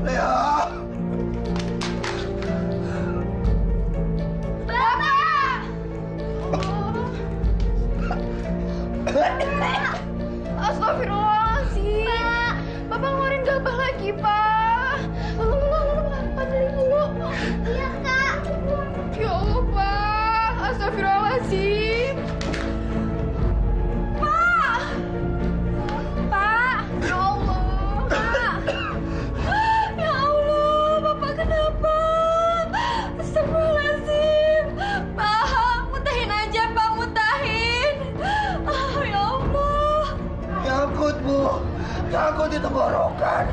Lea! Astagfirullahaladzim. Pak. Bapak ngeluarin gabah lagi, Pak. Pak, beli dulu. Iya, Kak. Ya Allah, Pak. Astagfirullahaladzim. Pak. Pak. Ya Allah, Pak. Ya Allah, Bapak kenapa? Astagfirullahaladzim. Pak, mutahin aja, Pak. Mutahin. Ya Allah. Nyangkut, Bu. Nyangkut di tenggorokan.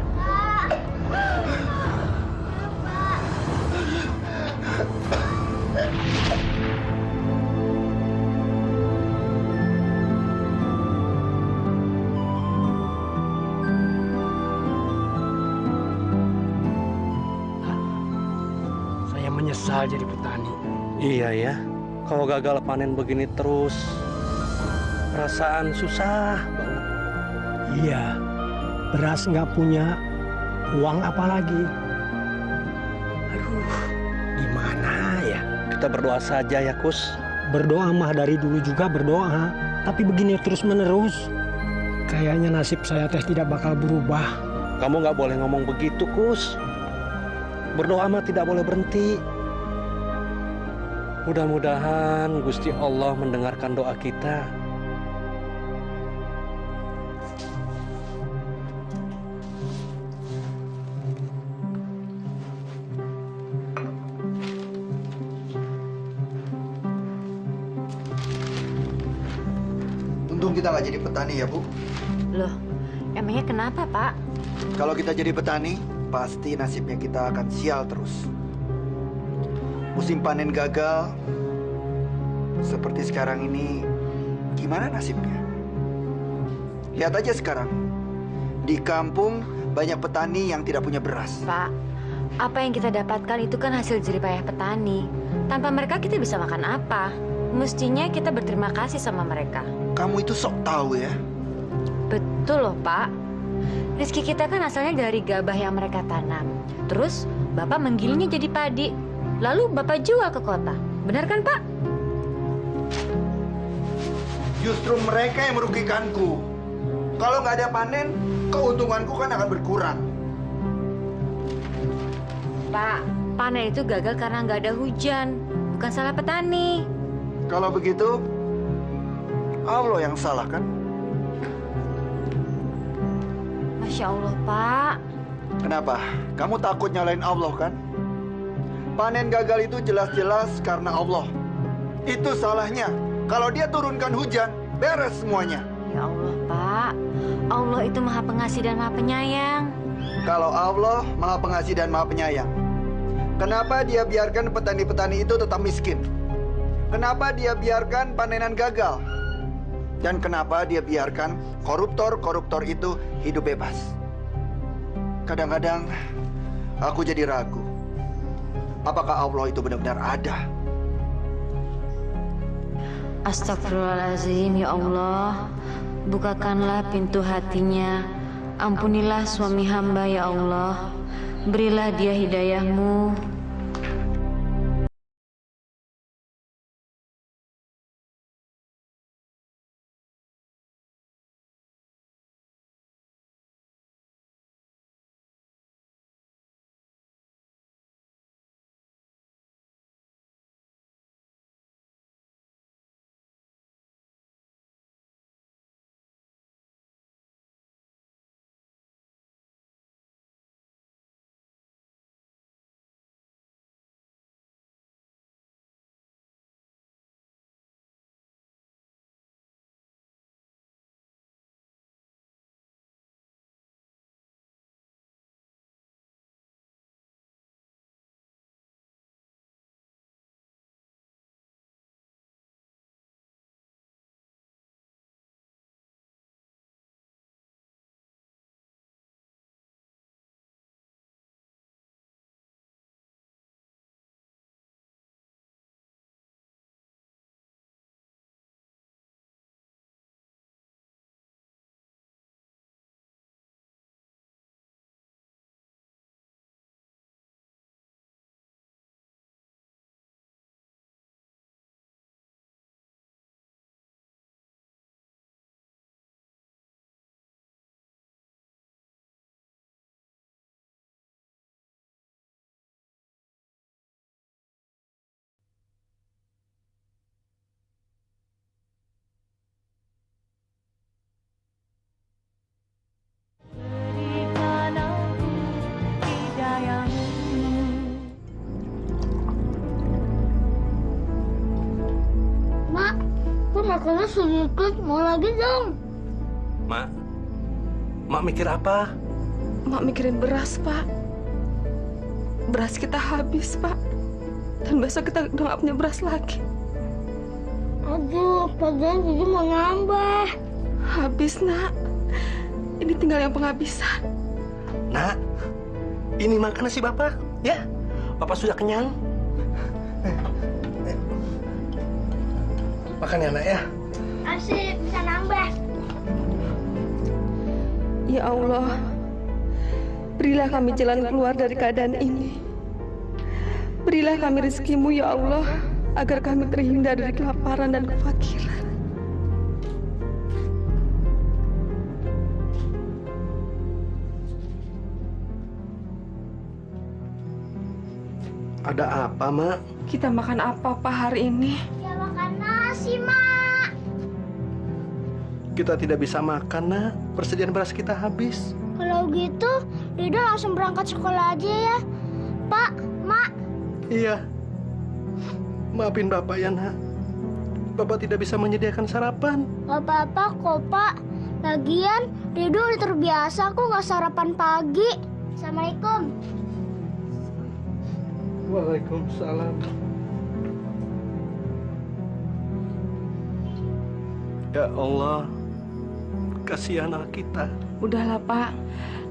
Saya menyesal jadi petani. Iya ya, kalau gagal panen begini terus, perasaan susah banget. Iya, beras nggak punya, uang apa lagi? Aduh, gimana ya? Kita berdoa saja ya, Kus. Berdoa mah dari dulu juga berdoa, tapi begini terus-menerus. Kayaknya nasib saya teh tidak bakal berubah. Kamu nggak boleh ngomong begitu, Kus. Berdoa mah tidak boleh berhenti. Mudah-mudahan Gusti Allah mendengarkan doa kita. Untung kita nggak jadi petani ya, Bu. Loh, emangnya kenapa, Pak? Kalau kita jadi petani, pasti nasibnya kita akan sial terus. Musim panen gagal, seperti sekarang ini, gimana nasibnya? Lihat aja sekarang, di kampung banyak petani yang tidak punya beras. Pak, apa yang kita dapatkan itu kan hasil jeripayah petani. Tanpa mereka kita bisa makan apa? Mestinya kita berterima kasih sama mereka. Kamu itu sok tahu ya. Betul loh, Pak. Rezeki kita kan asalnya dari gabah yang mereka tanam. Terus, Bapak menggilingnya jadi padi. Lalu Bapak jual ke kota. Benar kan, Pak? Justru mereka yang merugikanku. Kalau nggak ada panen, keuntunganku kan akan berkurang. Pak, panen itu gagal karena nggak ada hujan. Bukan salah petani. Kalau begitu, Allah yang salah kan? Masya Allah, Pak. Kenapa? Kamu takut nyalain Allah kan? Panen gagal itu jelas-jelas karena Allah. Itu salahnya. Kalau dia turunkan hujan, beres semuanya. Ya Allah, Pak. Allah itu maha pengasih dan maha penyayang. Kalau Allah maha pengasih dan maha penyayang, kenapa dia biarkan petani-petani itu tetap miskin? Kenapa dia biarkan panenan gagal? Dan kenapa dia biarkan koruptor-koruptor itu hidup bebas? Kadang-kadang aku jadi ragu. Apakah Allah itu benar-benar ada? Astagfirullahaladzim, ya Allah. Bukakanlah pintu hatinya. Ampunilah suami hamba, ya Allah. Berilah dia hidayah-Mu. makannya sedikit, mau lagi dong. Mak mikir apa? Mak mikirin beras, Pak. Beras kita habis, Pak. Dan besok kita udah gak punya beras lagi. Aduh, padahal jadi mau nambah. Habis, Nak. Ini tinggal yang penghabisan. Nak, ini makan nasi Bapak, ya? Bapak sudah kenyang. Makan ya, Nak, ya? Asik, bisa nambah. Ya Allah, berilah kami jalan keluar dari keadaan ini. Berilah kami rezeki-Mu, ya Allah, agar kami terhindar dari kelaparan dan kefakiran. Ada apa, Mak? Kita makan apa, Pak, hari ini? Ya makan nasi, Mak. Kita tidak bisa makan, Nak. Persediaan beras kita habis. Kalau gitu, Rido langsung berangkat sekolah aja ya. Pak, Mak. Iya. Maafin Bapak ya, Nak. Bapak tidak bisa menyediakan sarapan. Gak apa-apa kok, Pak. Lagian, Rido udah terbiasa kok nggak sarapan pagi. Assalamualaikum. Waalaikumsalam. Ya Allah, kasihan anak kita. Udahlah, Pak.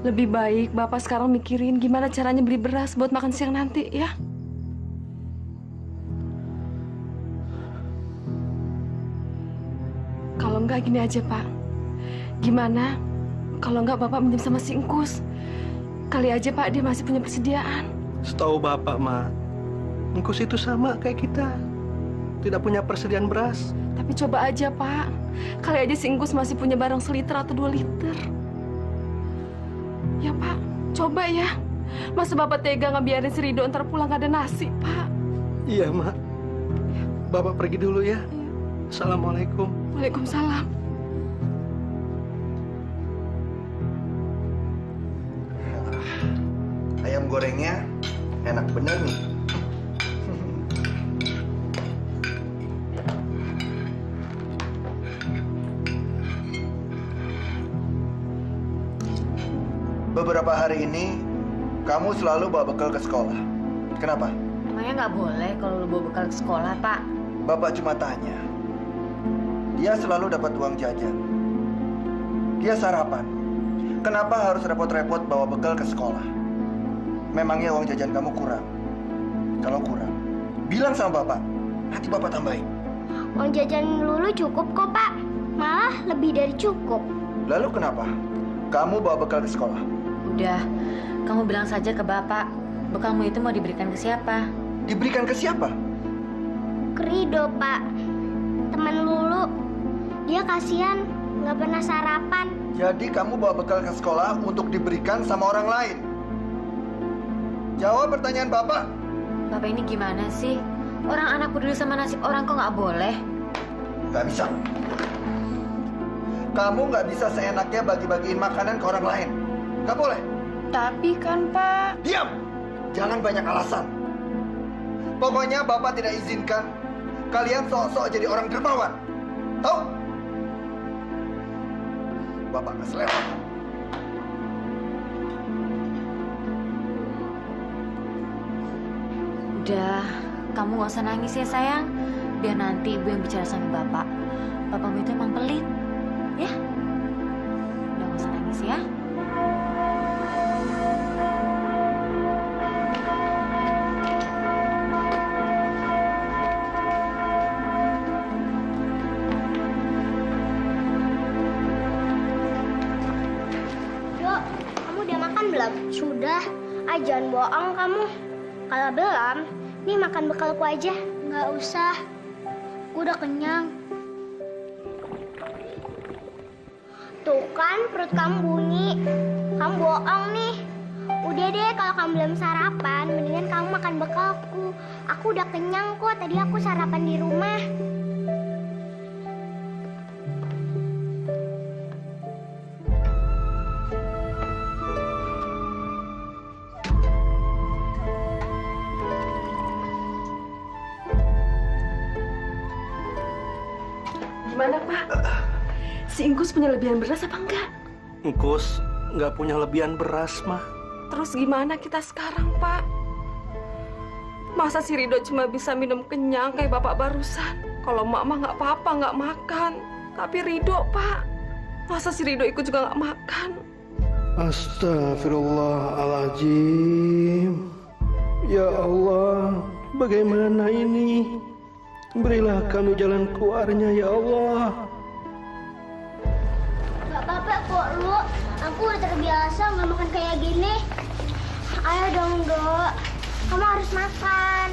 Lebih baik Bapak sekarang mikirin gimana caranya beli beras buat makan siang nanti, ya? Kalau enggak gini aja, Pak. Gimana kalau enggak Bapak minjem sama si Engkus? Kali aja, Pak, dia masih punya persediaan. Setahu Bapak, Mak, Engkus itu sama kayak kita. Tidak punya persediaan beras. Tapi coba aja, Pak. Kali aja si Engkus masih punya barang seliter atau 2 liter. Ya, Pak. Coba ya. Masa Bapak tega ngebiarin si Rido ntar pulang gak ada nasi, Pak? Iya, Mak. Bapak pergi dulu ya. Assalamualaikum. Waalaikumsalam. Ayam gorengnya enak bener nih. Beberapa hari ini kamu selalu bawa bekal ke sekolah. Kenapa? Emangnya nggak boleh kalau lu bawa bekal ke sekolah, Pak? Bapak cuma tanya. Dia selalu dapat uang jajan. Dia sarapan. Kenapa harus repot-repot bawa bekal ke sekolah? Memangnya uang jajan kamu kurang? Kalau kurang, bilang sama Bapak. Nanti Bapak tambahin. Uang jajan Lulu cukup kok, Pak. Malah lebih dari cukup. Lalu kenapa kamu bawa bekal ke sekolah? Udah, kamu bilang saja ke Bapak. Bekalmu itu mau diberikan ke siapa? Diberikan ke siapa? Ke Rido, Pak. Teman Lulu. Dia kasihan, nggak pernah sarapan. Jadi kamu bawa bekal ke sekolah untuk diberikan sama orang lain? Jawab pertanyaan Bapak. Bapak ini gimana sih? Orang anak peduli sama nasib orang kok nggak boleh? Nggak bisa. Kamu nggak bisa seenaknya bagi-bagiin makanan ke orang lain. Nggak boleh. Tapi kan, Pak. Diam! Jangan banyak alasan. Pokoknya Bapak tidak izinkan kalian sok-sok jadi orang dermawan. Tahu? Bapak nggak selera. Udah, kamu nggak usah nangis ya sayang. Biar nanti ibu yang bicara sama Bapak. Bapakmu itu emang pelit. Ya? Udah nggak usah nangis ya. Dok, kamu udah makan belum? Sudah. Ah, jangan bohong kamu. Kalau belum, nih makan bekalku aja. Nggak usah. Aku udah kenyang. Tuh kan perut kamu bunyi. Kamu bohong nih. Udah deh, kalau kamu belum sarapan, mendingan kamu makan bekalku. Aku udah kenyang kok. Tadi aku sarapan di rumah. Gimana, Pak? Si Ingkus punya lebihan beras apa enggak? Engkus nggak punya lebihan beras, mah. Terus gimana kita sekarang, Pak? Masa si Rido cuma bisa minum kenyang kayak bapak barusan? Kalau Mama nggak apa-apa, nggak makan. Tapi Rido, Pak, masa si Rido ikut juga nggak makan? Astagfirullahaladzim. Ya Allah, bagaimana ini? Berilah kami jalan keluarnya, ya Allah. Gak apa-apa kok, Lu. Aku udah terbiasa nggak makan kayak gini. Ayo dong, Dok. Kamu harus makan.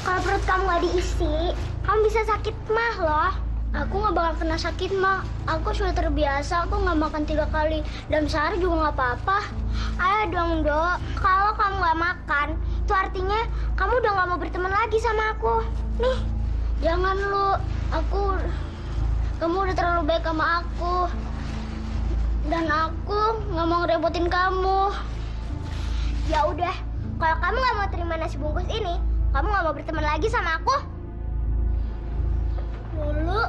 Kalau perut kamu nggak diisi, kamu bisa sakit mah loh. Aku nggak bakal kena sakit mah. Aku sudah terbiasa. Aku nggak makan 3 kali dalam sehari juga nggak apa-apa. Ayo dong, Dok. Kalau kamu nggak makan, itu artinya kamu udah nggak mau berteman lagi sama aku. Nih, jangan Lu. Kamu udah terlalu baik sama aku. Dan aku nggak mau ngerepotin kamu. Ya udah, kalau kamu nggak mau terima nasi bungkus ini, kamu nggak mau berteman lagi sama aku. Dulu.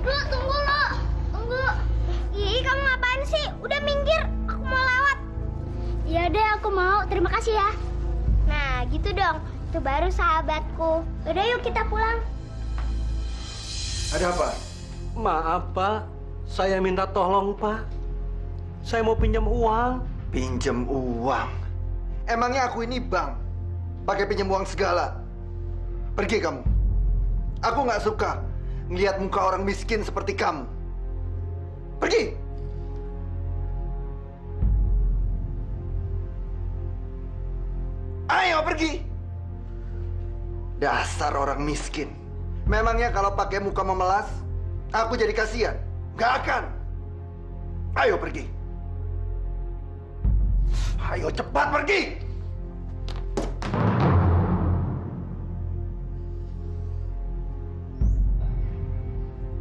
Lu tunggu lo. Tunggu. Ih, kamu ngapain sih? Udah minggir. Aku mau lewat. Ya deh, aku mau. Terima kasih ya. Nah, gitu dong. Itu baru sahabatku. Udah yuk kita pulang. Ada apa? Maaf, Pak. Saya minta tolong, Pak. Saya mau pinjam uang. Pinjam uang? Emangnya aku ini bank? Pakai pinjam uang segala? Pergi kamu. Aku nggak suka ngelihat muka orang miskin seperti kamu. Pergi! Ayo pergi! Dasar orang miskin. Memangnya kalau pakai muka memelas, aku jadi kasihan? Gak akan. Ayo pergi. Ayo cepat pergi.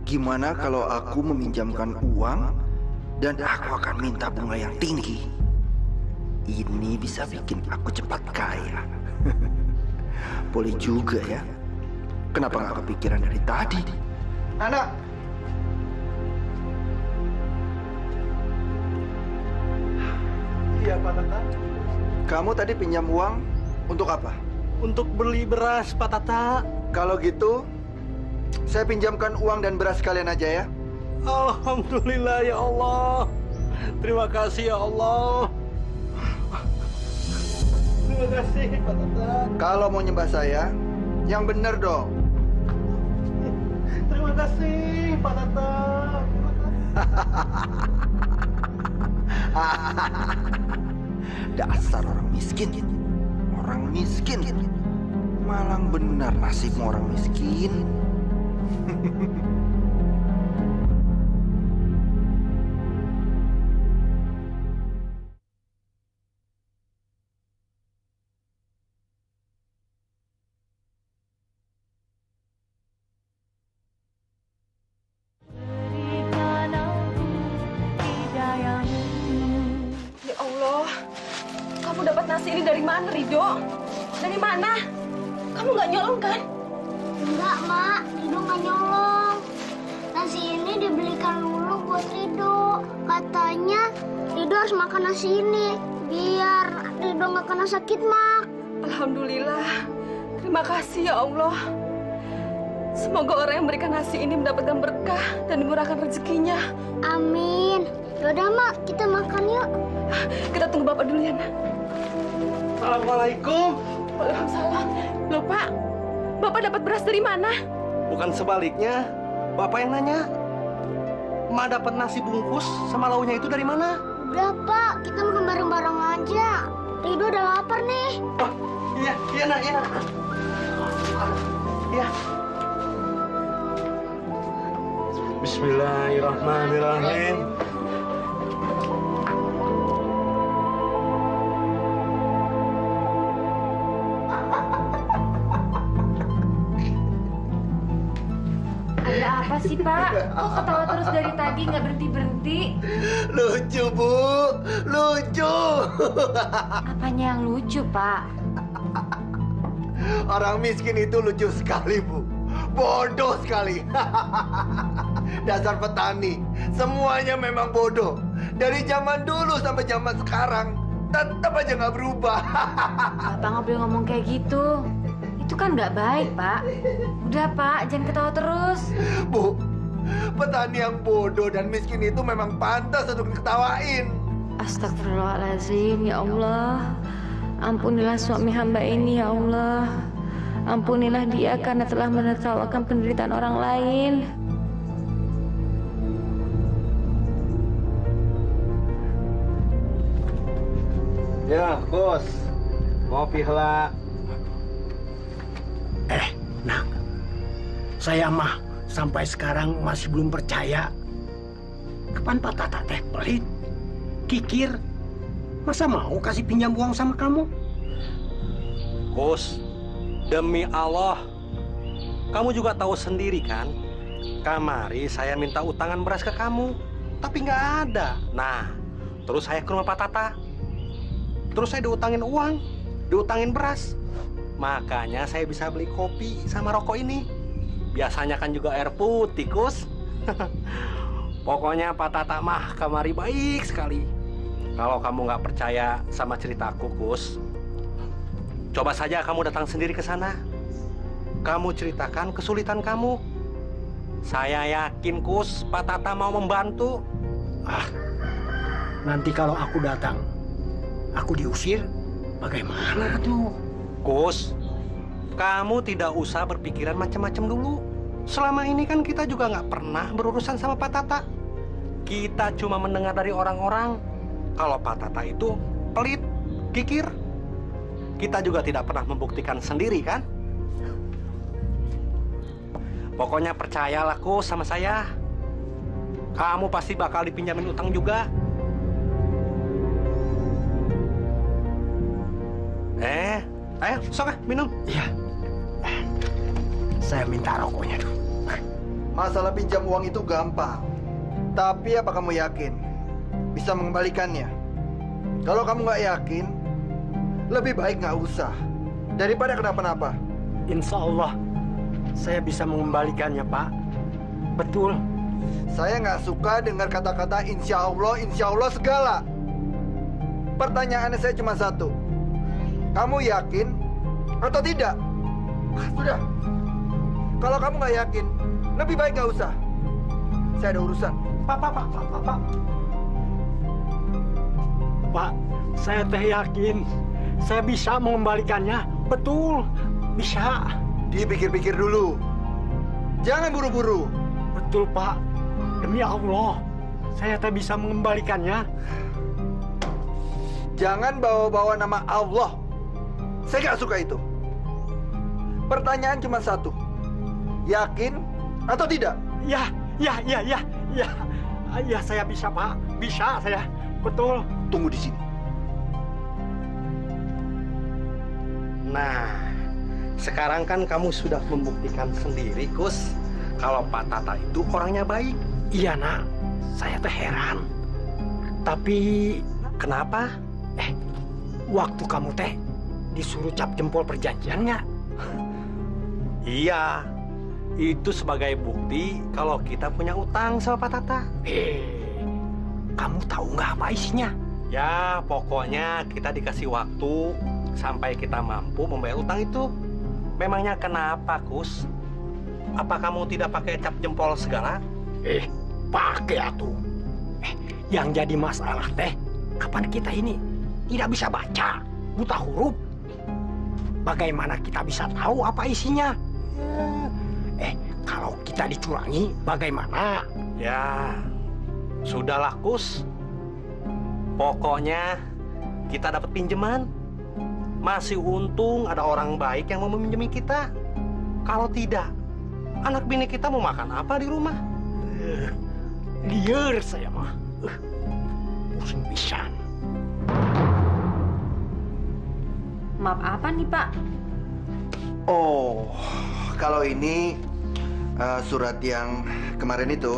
Gimana kalau aku meminjamkan uang dan aku akan minta bunga yang tinggi? Ini bisa bikin aku cepat kaya. Boleh juga ya. Kenapa nggak kepikiran dari tadi? Anak! Iya, Pak Tata. Kamu tadi pinjam uang untuk apa? Untuk beli beras, Pak Tata. Kalau gitu, saya pinjamkan uang dan beras kalian aja ya. Alhamdulillah, ya Allah. Terima kasih, ya Allah. Terima kasih, Pak Tata. Kalau mau nyembah saya, yang benar dong. Terima kasih, Pak Tata. Dasar orang miskin. Orang miskin. Malang benar nasibmu orang miskin. Ya Allah, kamu dapat nasi ini dari mana, Rido? Dari mana? Kamu nggak nyolong kan? Enggak, Mak. Rido nggak nyolong. Nasi ini dibelikan dulu buat Rido. Katanya Rido harus makan nasi ini biar Rido nggak kena sakit, Mak. Alhamdulillah. Terima kasih ya Allah. Semoga orang yang memberikan nasi ini mendapatkan berkah dan dimurahkan rezekinya. Amin. Yaudah, Mak, kita makan yuk. Kita tunggu Bapak dulu ya, Nak. Assalamualaikum. Waalaikumsalam. Loh, Pak, Bapak dapat beras dari mana? Bukan sebaliknya, Bapak yang nanya. Ma dapat nasi bungkus sama lauknya itu dari mana? Udah, Pak, kita makan bareng-bareng aja. Rido udah lapar nih. Oh, iya, iya, Nak, iya, Nak. Iya. Bismillahirrahmanirrahim. Ada apa sih, Pak? Kok ketawa terus dari tadi nggak berhenti-berhenti? Lucu, Bu. Lucu. Apanya yang lucu, Pak? Orang miskin itu lucu sekali, Bu. Bodoh sekali. Dasar petani. Semuanya memang bodoh. Dari zaman dulu sampai zaman sekarang. Tetap aja nggak berubah. Bapak nggak boleh ngomong kayak gitu. Itu kan nggak baik, Pak. Udah, Pak, jangan ketawa terus. Bu, petani yang bodoh dan miskin itu memang pantas untuk diketawain. Astagfirullahaladzim, ya Allah. Ampunilah suami hamba ini, ya Allah. Ampunilah dia karena telah menertawakan penderitaan orang lain. Ya, Bos. Ngopi heula. Nah, saya mah sampai sekarang masih belum percaya. Kapan Pak Tata teh pelit, kikir, masa mau kasih pinjam uang sama kamu? Kus, demi Allah. Kamu juga tahu sendiri kan? Kamari saya minta utangan beras ke kamu, tapi nggak ada. Nah, terus saya ke rumah Pak Tata. Terus saya diutangin uang, diutangin beras. Makanya saya bisa beli kopi sama rokok ini. Biasanya kan juga air putih, Kus. Pokoknya Pak Tata mah kamari baik sekali. Kalau kamu nggak percaya sama ceritaku, Kus, coba saja kamu datang sendiri ke sana. Kamu ceritakan kesulitan kamu. Saya yakin, Kus, Pak Tata mau membantu. Nanti kalau aku datang, aku diusir, bagaimana tuh? Kus, kamu tidak usah berpikiran macam-macam dulu. Selama ini kan kita juga nggak pernah berurusan sama Pak Tata. Kita cuma mendengar dari orang-orang kalau Pak Tata itu pelit, kikir. Kita juga tidak pernah membuktikan sendiri kan? Pokoknya percayalah, Kus, sama saya. Kamu pasti bakal dipinjamin utang juga. Ayo, sok minum. Iya. Saya minta rokoknya dulu. Masalah pinjam uang itu gampang. Tapi apa kamu yakin bisa mengembalikannya? Kalau kamu nggak yakin, lebih baik nggak usah. Daripada kenapa-napa. Insya Allah, saya bisa mengembalikannya, Pak. Betul. Saya nggak suka dengar kata-kata insya Allah segala. Pertanyaannya saya cuma satu. Kamu yakin atau tidak? Sudah. Kalau kamu nggak yakin, lebih baik nggak usah. Saya ada urusan. Pak. Pak, saya teh yakin saya bisa mengembalikannya. Betul, bisa. Dipikir-pikir dulu. Jangan buru-buru. Betul, Pak. Demi Allah, saya teh bisa mengembalikannya. Jangan bawa-bawa nama Allah. Saya nggak suka itu. Pertanyaan cuma satu. Yakin atau tidak? Ya, saya bisa, Pak. Bisa saya. Betul. Tunggu di sini. Nah, sekarang kan kamu sudah membuktikan sendiri, Kus, kalau Pak Tata itu orangnya baik. Iya, Nak. Saya teh heran. Tapi Kenapa? waktu kamu teh disuruh cap jempol perjanjian nggak? Iya, itu sebagai bukti kalau kita punya utang sama Pak Tata. Kamu tahu nggak apa isinya? Ya, pokoknya kita dikasih waktu sampai kita mampu membayar utang itu. Memangnya kenapa, Kus? Apa kamu tidak pakai cap jempol segala? Pakai atuh. Yang jadi masalah teh, kapan kita ini tidak bisa baca, buta huruf. Bagaimana kita bisa tahu apa isinya? Kalau kita dicurangi, bagaimana? Ya, sudahlah, Kus. Pokoknya kita dapat pinjaman. Masih untung ada orang baik yang mau meminjami kita. Kalau tidak, anak bini kita mau makan apa di rumah? Liar saya mah. Pusing pisan. Maaf apa nih, Pak? Oh, kalau ini surat yang kemarin itu.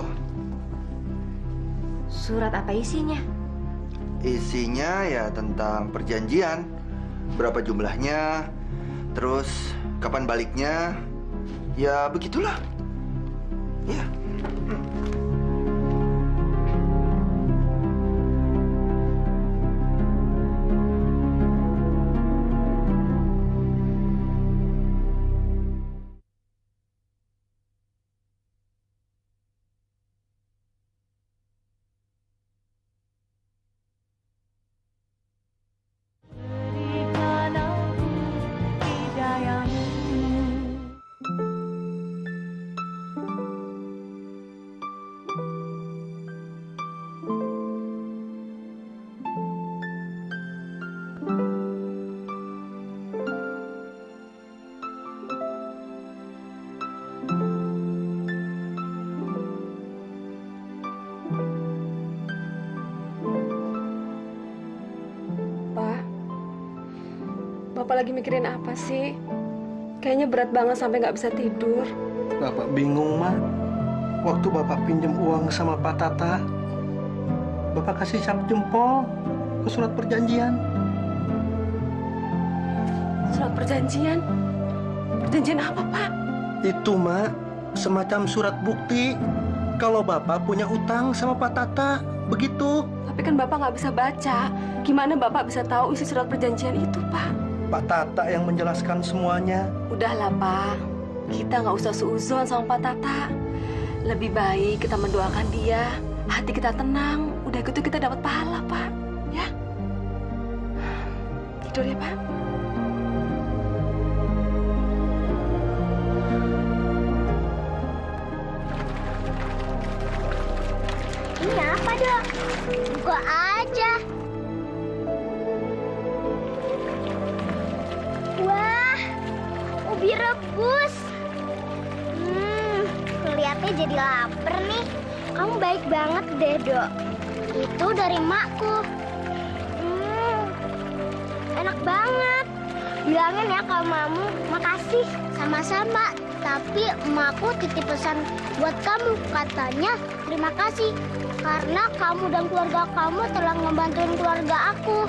Surat apa isinya? Isinya ya tentang perjanjian. Berapa jumlahnya, terus kapan baliknya. Ya begitulah. Ya. Pak, Bapak lagi mikirin apa sih? Kayaknya berat banget sampai nggak bisa tidur. Bapak bingung, Mak. Waktu Bapak pinjam uang sama Pak Tata, Bapak kasih cap jempol ke surat perjanjian. Surat perjanjian? Perjanjian apa, Pak? Itu, Mak, semacam surat bukti kalau Bapak punya utang sama Pak Tata. Begitu. Tapi kan Bapak nggak bisa baca. Gimana Bapak bisa tahu isi surat perjanjian itu, Pak? Pak Tata yang menjelaskan semuanya. Udahlah, Pak. Kita nggak usah suuzon sama Pak Tata. Lebih baik kita mendoakan dia. Hati kita tenang. Udah gitu kita dapat pahala, Pak. Ya? Tidur ya, Pak. Ini apa, Dok? Buka aja. Wah, ubi rebus. Kelihatannya jadi lapar nih. Kamu baik banget deh, Dok. Itu dari makku. Enak banget. Bilangin ya ke mamamu, makasih. Sama-sama. Tapi emakku titip pesan buat kamu. Katanya terima kasih. Karena kamu dan keluarga kamu telah ngebantuin keluarga aku.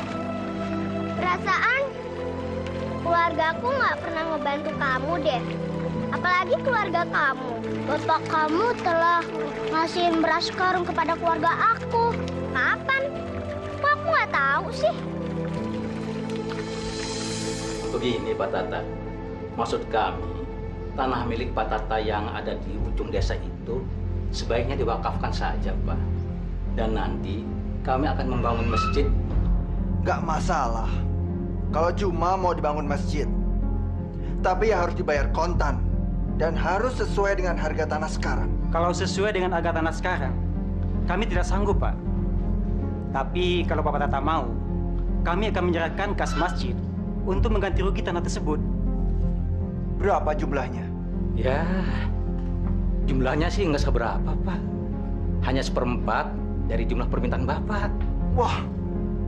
Perasaan keluarga aku nggak pernah ngebantu kamu deh. Apalagi keluarga kamu. Bapak kamu telah ngasihin beras karung kepada keluarga aku. Kapan? Kok aku nggak tahu sih? Begini Pak Tata, maksud kami tanah milik Pak Tata yang ada di ujung desa itu sebaiknya diwakafkan saja, Pak. Dan nanti kami akan membangun masjid. Gak masalah kalau cuma mau dibangun masjid. Tapi ya harus dibayar kontan. Dan harus sesuai dengan harga tanah sekarang. Kalau sesuai dengan harga tanah sekarang, kami tidak sanggup, Pak. Tapi kalau Bapak Tata mau, kami akan menyerahkan kas masjid untuk mengganti rugi tanah tersebut. Berapa jumlahnya? Ya, jumlahnya sih nggak seberapa, Pak. Hanya 1/4 dari jumlah permintaan Bapak. Wah,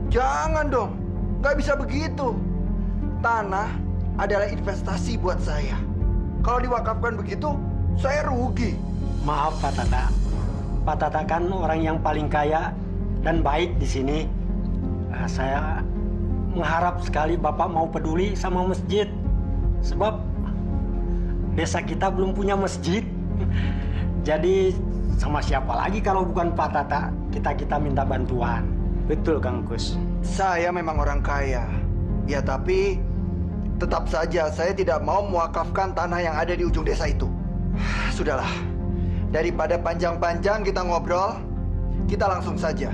jangan dong. Nggak bisa begitu. Tanah adalah investasi buat saya. Kalau diwakafkan begitu, saya rugi. Maaf Pak Tata. Pak Tata kan orang yang paling kaya dan baik di sini. Saya mengharap sekali Bapak mau peduli sama masjid. Sebab desa kita belum punya masjid. Jadi sama siapa lagi kalau bukan Pak Tata kita minta bantuan. Betul, Kang Kus. Saya memang orang kaya. Ya tapi tetap saja saya tidak mau mewakafkan tanah yang ada di ujung desa itu. Sudahlah. Daripada panjang-panjang kita ngobrol, kita langsung saja.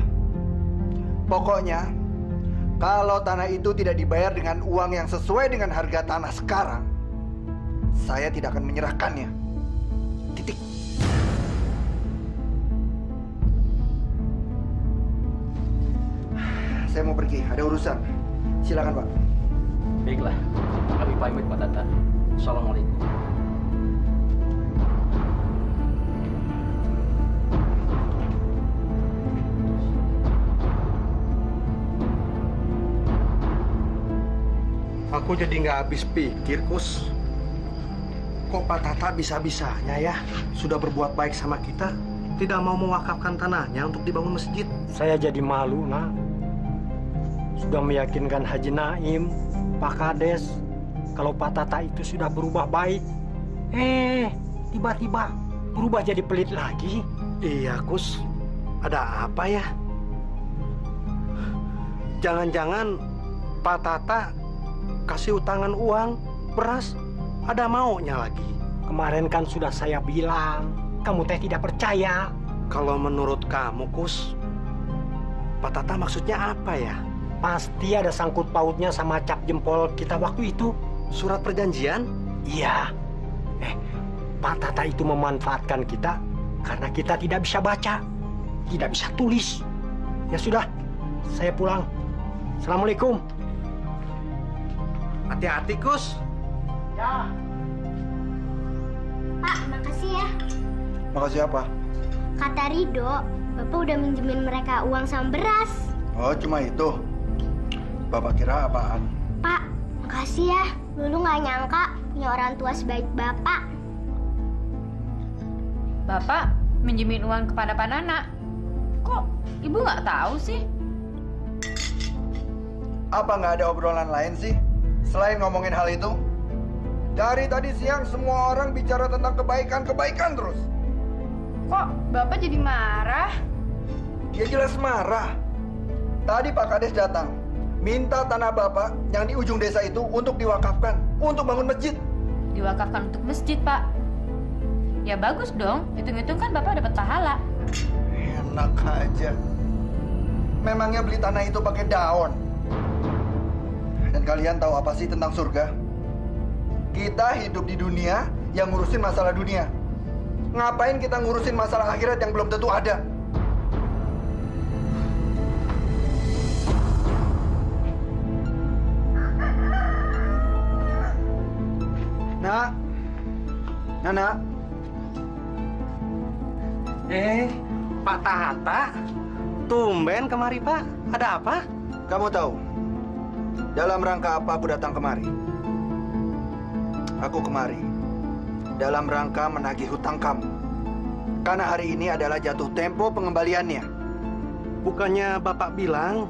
Pokoknya kalau tanah itu tidak dibayar dengan uang yang sesuai dengan harga tanah sekarang, saya tidak akan menyerahkannya. Titik. Saya mau pergi, ada urusan. Silakan, Pak. Baiklah, kami pamit Pak Tata. Assalamualaikum. Aku jadi nggak habis pikir, Kus. Kok Pak Tata bisa-bisanya ya sudah berbuat baik sama kita, tidak mau mewakafkan tanahnya untuk dibangun masjid. Saya jadi malu, Nak. Sudah meyakinkan Haji Naim, Pak Kades, kalau Pak Tata itu sudah berubah baik. Tiba-tiba berubah jadi pelit lagi. Iya, Kus. Ada apa ya? Jangan-jangan Pak Tata kasih utangan uang, beras, ada maunya lagi. Kemarin kan sudah saya bilang, kamu teh tidak percaya. Kalau menurut kamu, Kus, Pak Tata maksudnya apa ya? Pasti ada sangkut pautnya sama cap jempol kita waktu itu. Surat perjanjian? Iya. Pak Tata itu memanfaatkan kita karena kita tidak bisa baca, tidak bisa tulis. Ya sudah, saya pulang. Assalamualaikum. Hati-hati, Kus. Ya. Pak, makasih ya. Makasih apa? Kata Rido, Bapak udah minjemin mereka uang sama beras. Oh, cuma itu. Bapak kira apaan? Pak, makasih ya. Dulu nggak nyangka punya orang tua sebaik Bapak. Bapak minjemin uang kepada Pak Nana. Kok ibu nggak tahu sih? Apa nggak ada obrolan lain sih? Selain ngomongin hal itu? Dari tadi siang semua orang bicara tentang kebaikan-kebaikan terus. Kok Bapak jadi marah? Ya jelas marah. Tadi Pak Kades datang, minta tanah Bapak yang di ujung desa itu untuk diwakafkan, untuk bangun masjid. Diwakafkan untuk masjid, Pak. Ya bagus dong, hitung-hitung kan Bapak dapat pahala. Enak aja. Memangnya beli tanah itu pakai daun? Dan kalian tahu apa sih tentang surga? Kita hidup di dunia yang ngurusin masalah dunia. Ngapain kita ngurusin masalah akhirat yang belum tentu ada? Nak, Nana, Pak Tata, tumben kemari, Pak. Ada apa? kamu tahu dalam rangka apa aku datang kemari? Aku kemari dalam rangka menagih hutang kamu. Karena hari ini adalah jatuh tempo pengembaliannya. Bukannya Bapak bilang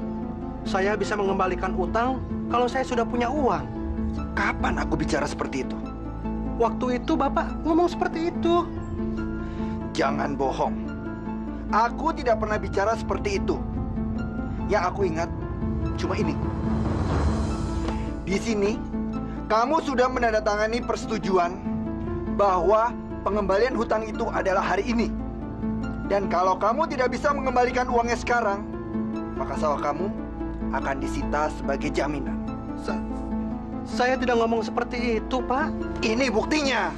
saya bisa mengembalikan utang kalau saya sudah punya uang? Kapan aku bicara seperti itu? Waktu itu Bapak ngomong seperti itu. Jangan bohong. Aku tidak pernah bicara seperti itu. Yang aku ingat cuma ini. Di sini, kamu sudah menandatangani persetujuan bahwa pengembalian hutang itu adalah hari ini. Dan kalau kamu tidak bisa mengembalikan uangnya sekarang, maka sawah kamu akan disita sebagai jaminan. Saya tidak ngomong seperti itu, Pak. Ini buktinya.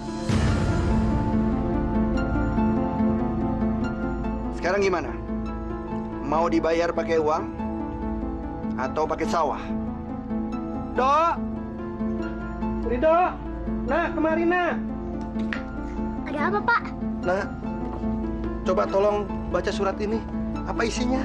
Sekarang gimana? Mau dibayar pakai uang atau pakai sawah? Dok! Rido! Nah, kemari, nah. Ada apa, Pak? Nah, coba tolong baca surat ini. Apa isinya?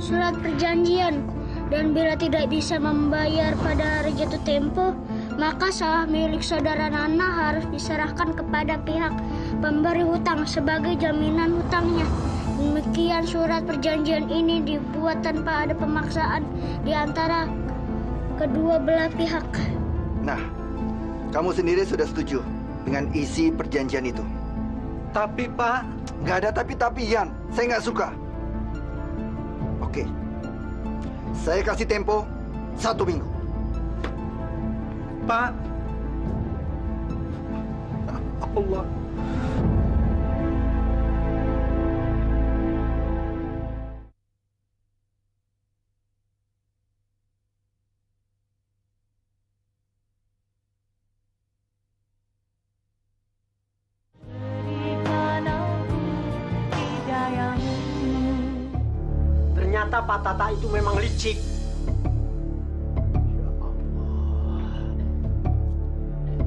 Surat perjanjian. Dan bila tidak bisa membayar pada hari jatuh tempo, maka sawah milik saudara Nana harus diserahkan kepada pihak pemberi hutang sebagai jaminan hutangnya. Demikian surat perjanjian ini dibuat tanpa ada pemaksaan di antara kedua belah pihak. Nah, kamu sendiri sudah setuju dengan isi perjanjian itu? Tapi, Pak... Nggak ada tapi-tapian. Saya nggak suka. Oke. Saya kasih tempo 1 minggu. Pak... Allah... Ternyata Pak Tata itu memang licik. Ya Allah.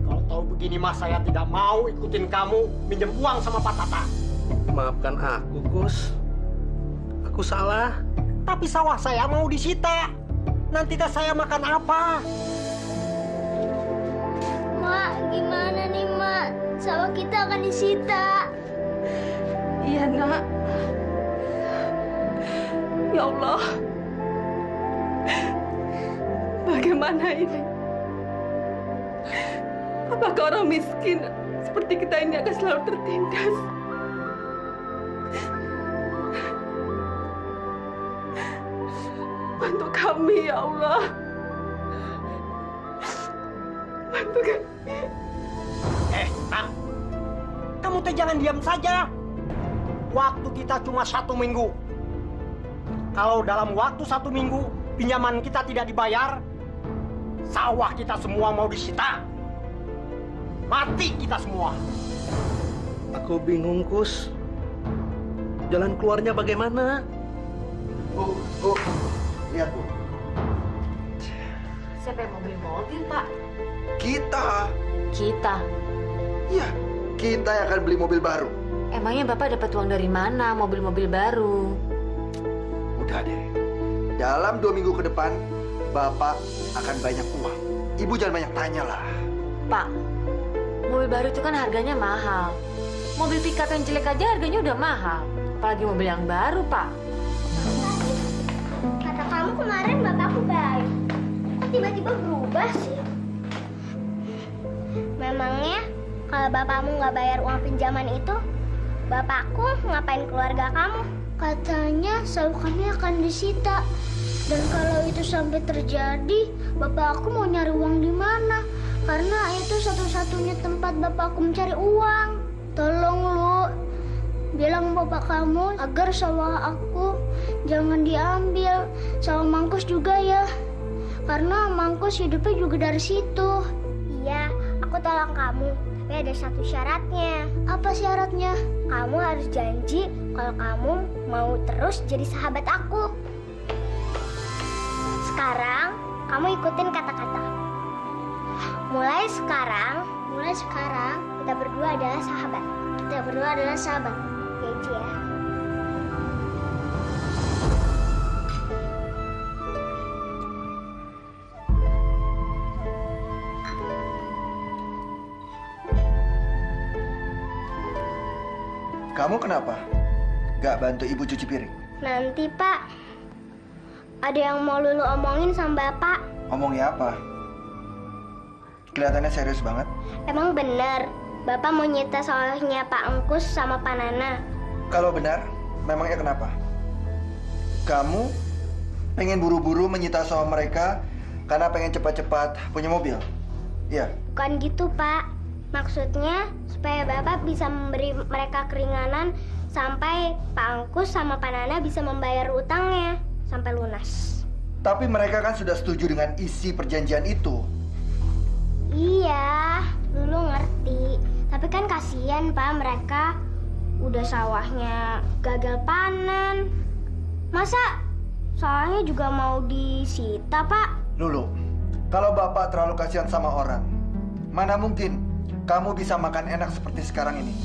Kalau tahu begini mas, saya tidak mau ikutin kamu minjem uang sama Pak Tata. Maafkan aku, Gus. Aku salah. Tapi sawah saya mau disita. Nanti teh saya makan apa? Mak, gimana nih, Mak? Sawah kita akan disita. Iya, Nak. Ya Allah. Bagaimana ini? Apakah orang miskin seperti kita ini akan selalu tertindas? Bantu kami, ya Allah. Bantu kami. Nak, kamu teh jangan diam saja. Waktu kita cuma 1 minggu. Kalau dalam waktu 1 minggu pinjaman kita tidak dibayar, sawah kita semua mau disita. Mati kita semua. Aku bingung, Kus. Jalan keluarnya bagaimana? Bu, lihat Bu. Siapa yang mau beli mobil, Pak? Kita. Kita. Iya, kita yang akan beli mobil baru. Emangnya Bapak dapat uang dari mana mobil-mobil baru? Udah deh. Dalam 2 minggu ke depan, Bapak akan banyak uang. Ibu jangan banyak tanya lah. Pak, mobil baru itu kan harganya mahal. Mobil pickup yang jelek aja harganya udah mahal. Apalagi mobil yang baru, Pak. Kata kamu kemarin bapakku baik. Kok tiba-tiba berubah sih? Memangnya kalau bapakmu nggak bayar uang pinjaman itu, bapakku ngapain keluarga kamu? Katanya salukannya akan disita. Dan kalau itu sampai terjadi, bapakku mau nyari uang di mana? Karena itu satu-satunya tempat bapakku mencari uang. Tolong lu, bilang bapak kamu agar sawah aku jangan diambil. Sawah Mangkus juga ya. Karena Mangkus hidupnya juga dari situ. Iya, aku tolong kamu. Tapi ada satu syaratnya. Apa syaratnya? Kamu harus janji kalau kamu mau terus jadi sahabat aku. Sekarang, kamu ikutin kata-kata. Mulai sekarang, kita berdua adalah sahabat. Kita berdua adalah sahabat. Janji ya. Kamu kenapa? Gak bantu ibu cuci piring? Nanti, Pak. Ada yang mau Lulu omongin sama Bapak. Omongnya apa? Kelihatannya serius banget. Emang bener, Bapak mau nyita sawahnya Pak Engkus sama Pak Nana. Kalau benar, memangnya kenapa? Kamu pengen buru-buru menyita sawah mereka karena pengen cepat-cepat punya mobil? Iya. Bukan gitu, Pak. Maksudnya supaya Bapak bisa memberi mereka keringanan sampai Pak Angkus sama Pak Nana bisa membayar utangnya sampai lunas. Tapi mereka kan sudah setuju dengan isi perjanjian itu. Iya, Lulu ngerti. Tapi kan kasihan, Pak, mereka udah sawahnya gagal panen. Masa sawahnya juga mau disita, Pak? Lulu, kalau Bapak terlalu kasihan sama orang, mana mungkin kamu bisa makan enak seperti sekarang ini?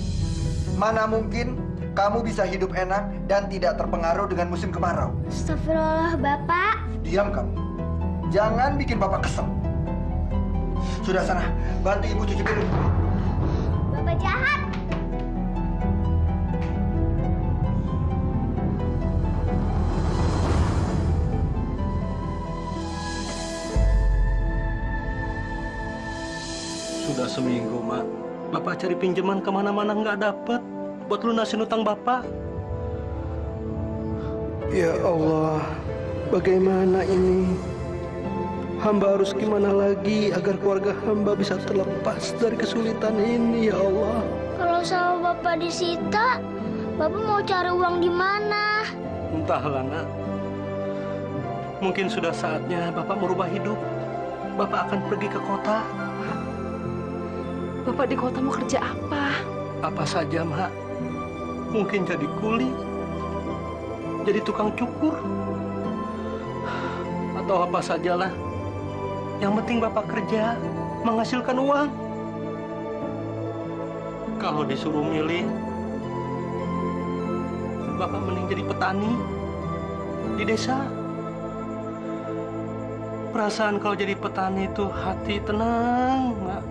Mana mungkin kamu bisa hidup enak dan tidak terpengaruh dengan musim kemarau? Astagfirullah, Bapak. Diam kamu. Jangan bikin Bapak kesel. Sudah sana, bantu ibu cuci piring. Bapak jahat. Sudah seminggu, Mak. Bapak cari pinjaman kemana-mana nggak dapet buat lunasin utang Bapak. Ya Allah, bagaimana ini? Hamba harus gimana lagi agar keluarga hamba bisa terlepas dari kesulitan ini, ya Allah? Kalau sawah Bapak disita, Bapak mau cari uang di mana? Entahlah, Nak. Mungkin sudah saatnya Bapak merubah hidup. Bapak akan pergi ke kota. Bapak di kota mau kerja apa? Apa saja, Mak. Mungkin jadi kuli, jadi tukang cukur, atau apa sajalah. Yang penting Bapak kerja, menghasilkan uang. Kalau disuruh milih, Bapak mending jadi petani di desa. Perasaan kalau jadi petani itu hati tenang, Mak.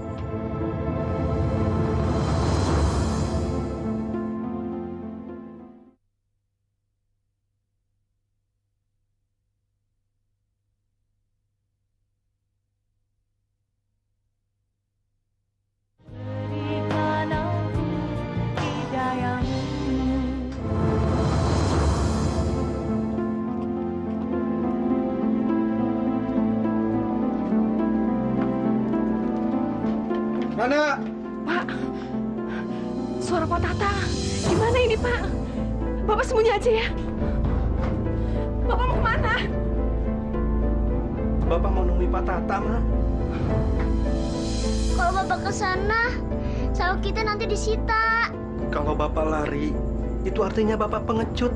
Mana? Pak, suara Pak Tata. Gimana ini, Pak? Bapak sembunyi aja ya. Bapak mau kemana? Bapak mau nemui Pak Tata, Ma. Kalau Bapak ke sana, sawah kita nanti disita. Kalau Bapak lari, itu artinya Bapak pengecut.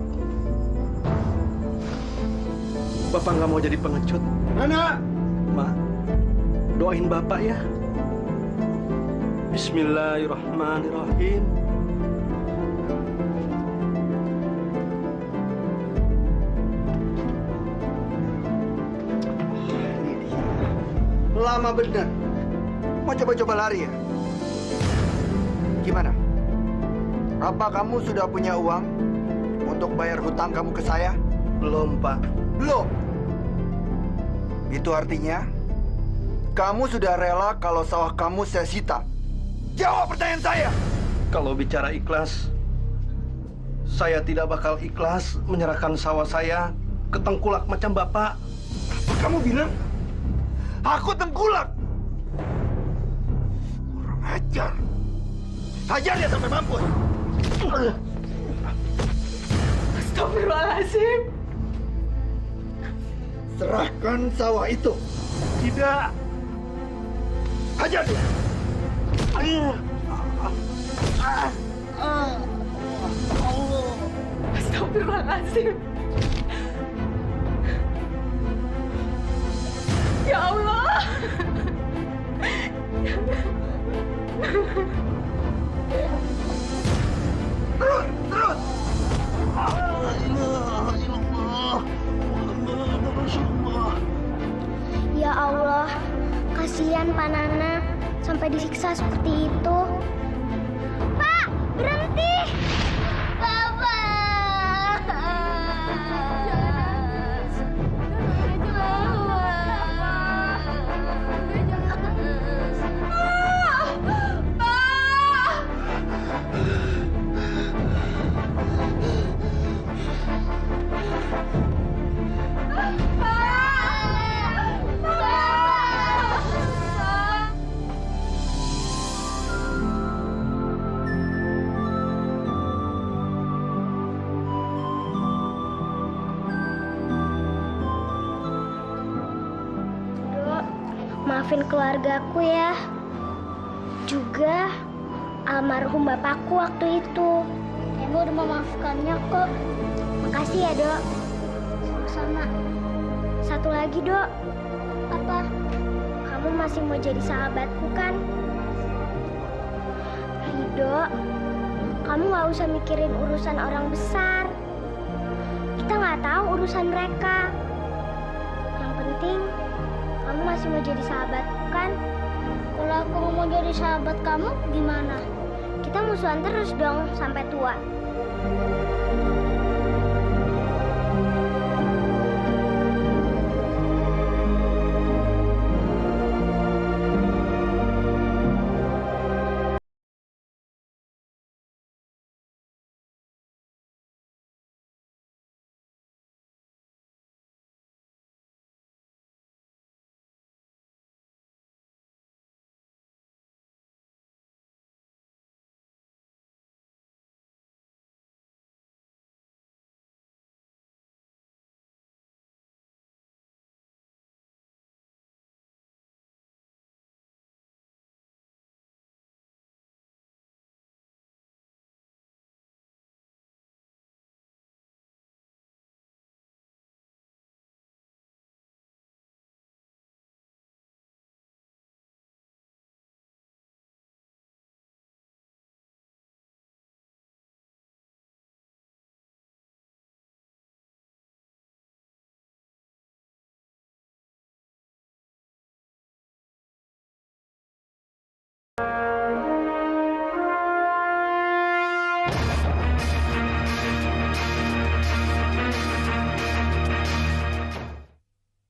Bapak nggak mau jadi pengecut. Mana? Ma, doain Bapak ya. Bismillahirrahmanirrahim. Ini dia. Lama bener. Mau coba-coba lari ya? Gimana? Apa kamu sudah punya uang untuk bayar hutang kamu ke saya? Belum, Pak. Belum. Itu artinya kamu sudah rela kalau sawah kamu saya sita. Jawab pertanyaan saya. Kalau bicara ikhlas, saya tidak bakal ikhlas menyerahkan sawah saya ke tengkulak macam Bapak. Apa kamu bilang? Aku tengkulak. Kurang ajar. Hajar dia sampai mampus. Astagfirullahaladzim. Serahkan sawah itu. Tidak. Hajar dia. Astagfirullahaladzim. Ya Allah. Terus, terus. Ya Allah, kasihan Pak Nana sampai disiksa seperti itu. Pak, berhenti! Bapak! Dok, maafin keluargaku ya. Juga almarhum bapakku waktu itu. Ibu udah memaafkannya kok. Makasih ya, Dok. Sama-sama. Satu lagi, Dok. Apa? Kamu masih mau jadi sahabatku kan? Dok, kamu nggak usah mikirin urusan orang besar. Kita nggak tahu urusan mereka. Yang penting, kamu masih mau jadi sahabatku kan? Kalau aku mau jadi sahabat kamu, gimana? Kita musuhan terus dong sampai tua.